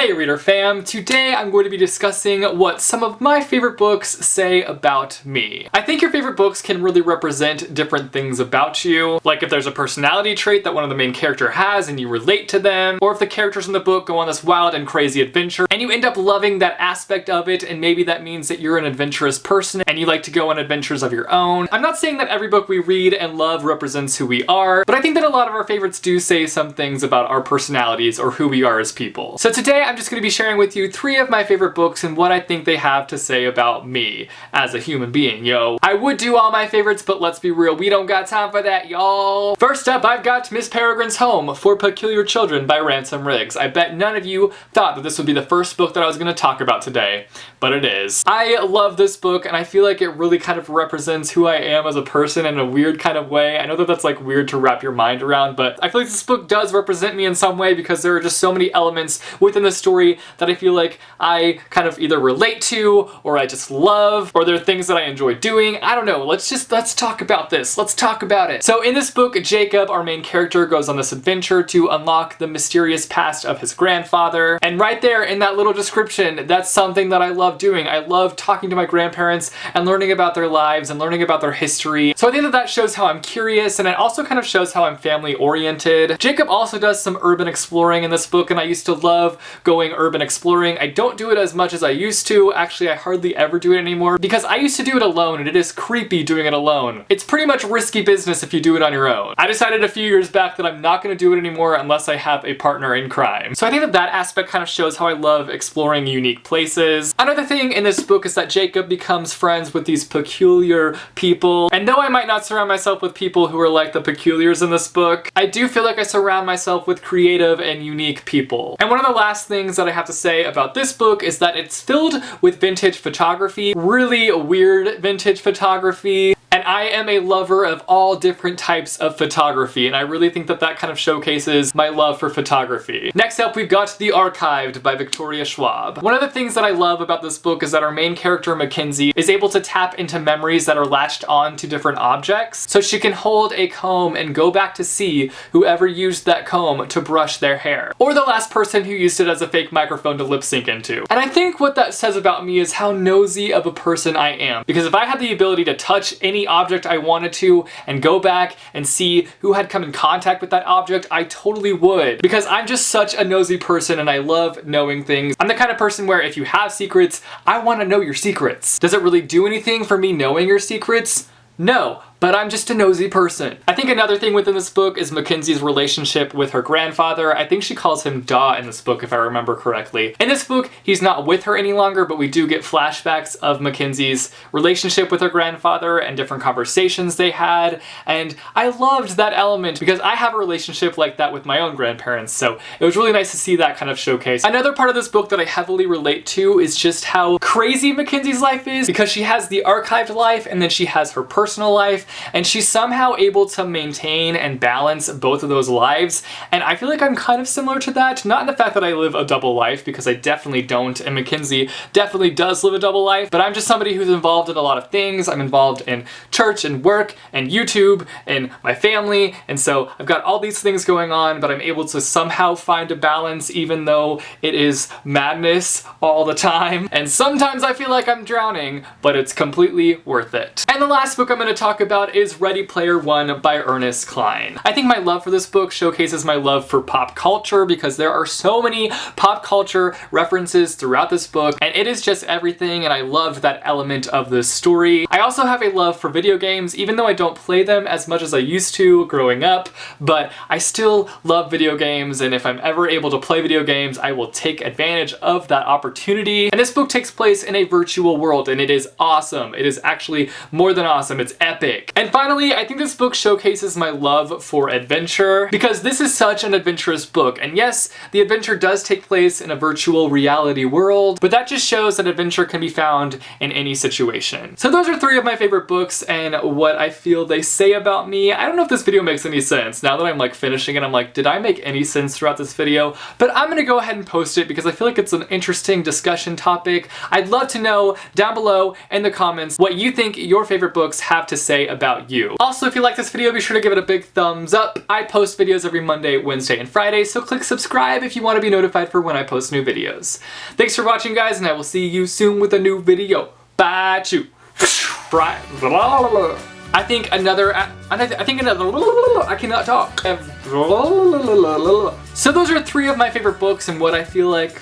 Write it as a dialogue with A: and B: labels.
A: Hey Reader Fam, today I'm going to be discussing what some of my favorite books say about me. I think your favorite books can really represent different things about you, like if there's a personality trait that one of the main character has and you relate to them, or if the characters in the book go on this wild and crazy adventure and you end up loving that aspect of it, and maybe that means that you're an adventurous person and you like to go on adventures of your own. I'm not saying that every book we read and love represents who we are, but I think that a lot of our favorites do say some things about our personalities or who we are as people. So today I'm just going to be sharing with you 3 of my favorite books and what I think they have to say about me as a human being, yo. I would do all my favorites, but let's be real, we don't got time for that, y'all. First up, I've got Miss Peregrine's Home for Peculiar Children by Ransom. I bet none of you thought that this would be the first book that I was going to talk about today, but it is. I love this book and I feel like it really kind of represents who I am as a person in a weird kind of way. I know that that's like weird to wrap your mind around, but I feel like this book does represent me in some way because there are just so many elements within the story that I feel like I kind of either relate to, or I just love, or there are things that I enjoy doing. I don't know, let's talk about this. Let's talk about it. So in this book, Jacob, our main character, goes on this adventure to unlock the mysterious past of his grandfather. And right there in that little description, that's something that I love doing. I love talking to my grandparents and learning about their lives and learning about their history. So I think that that shows how I'm curious, and it also kind of shows how I'm family oriented. Jacob also does some urban exploring in this book, and I used to love going urban exploring. I don't do it as much as I used to. Actually, I hardly ever do it anymore because I used to do it alone and it is creepy doing it alone. It's pretty much risky business if you do it on your own. I decided a few years back that I'm not going to do it anymore unless I have a partner in crime. So I think that that aspect kind of shows how I love exploring unique places. Another thing in this book is that Jacob becomes friends with these peculiar people. And though I might not surround myself with people who are like the peculiars in this book, I do feel like I surround myself with creative and unique people. And one of the last things that I have to say about this book is that it's filled with vintage photography, really weird vintage photography. And I am a lover of all different types of photography, and I really think that that kind of showcases my love for photography. Next up, we've got The Archived by Victoria Schwab. One of the things that I love about this book is that our main character, Mackenzie, is able to tap into memories that are latched on to different objects. So she can hold a comb and go back to see whoever used that comb to brush their hair, or the last person who used it as a fake microphone to lip sync into. And I think what that says about me is how nosy of a person I am, because if I had the ability to touch any object I wanted to and go back and see who had come in contact with that object, I totally would, because I'm just such a nosy person and I love knowing things. I'm the kind of person where if you have secrets, I want to know your secrets. Does it really do anything for me knowing your secrets? No, but I'm just a nosy person. I think another thing within this book is Mackenzie's relationship with her grandfather. I think she calls him Da in this book, if I remember correctly. In this book, he's not with her any longer, but we do get flashbacks of Mackenzie's relationship with her grandfather and different conversations they had. And I loved that element because I have a relationship like that with my own grandparents. So it was really nice to see that kind of showcase. Another part of this book that I heavily relate to is just how crazy Mackenzie's life is, because she has the archived life and then she has her personal life, and she's somehow able to maintain and balance both of those lives. And I feel like I'm kind of similar to that, not in the fact that I live a double life, because I definitely don't, and Mackenzie definitely does live a double life, but I'm just somebody who's involved in a lot of things. I'm involved in church and work and YouTube and my family, and so I've got all these things going on, but I'm able to somehow find a balance even though it is madness all the time. And sometimes I feel like I'm drowning, but it's completely worth it. And the last book I'm going to talk about is Ready Player One by Ernest, Cline. I think my love for this book showcases my love for pop culture because there are so many pop culture references throughout this book, and it is just everything, and I loved that element of this story. I also have a love for video games, even though I don't play them as much as I used to growing up, but I still love video games, and if I'm ever able to play video games, I will take advantage of that opportunity. And this book takes place in a virtual world, and it is awesome. It is actually more than awesome. It's epic. And finally, I think this book showcases my love for adventure because this is such an adventurous book. And yes, the adventure does take place in a virtual reality world, but that just shows that adventure can be found in any situation. So those are 3 of my favorite books and what I feel they say about me. I don't know if this video makes any sense. Now that I'm like finishing it, I'm like, did I make any sense throughout this video? But I'm gonna go ahead and post it because I feel like it's an interesting discussion topic. I'd love to know down below in the comments what you think your favorite books have to say about you. Also, if you like this video, be sure to give it a big thumbs up. I post videos every Monday, Wednesday, and Friday, so click subscribe if you want to be notified for when I post new videos. Thanks for watching, guys, and I will see you soon with a new video. Bye, chew. Right. I think another, I cannot talk. So those are 3 of my favorite books and what I feel like.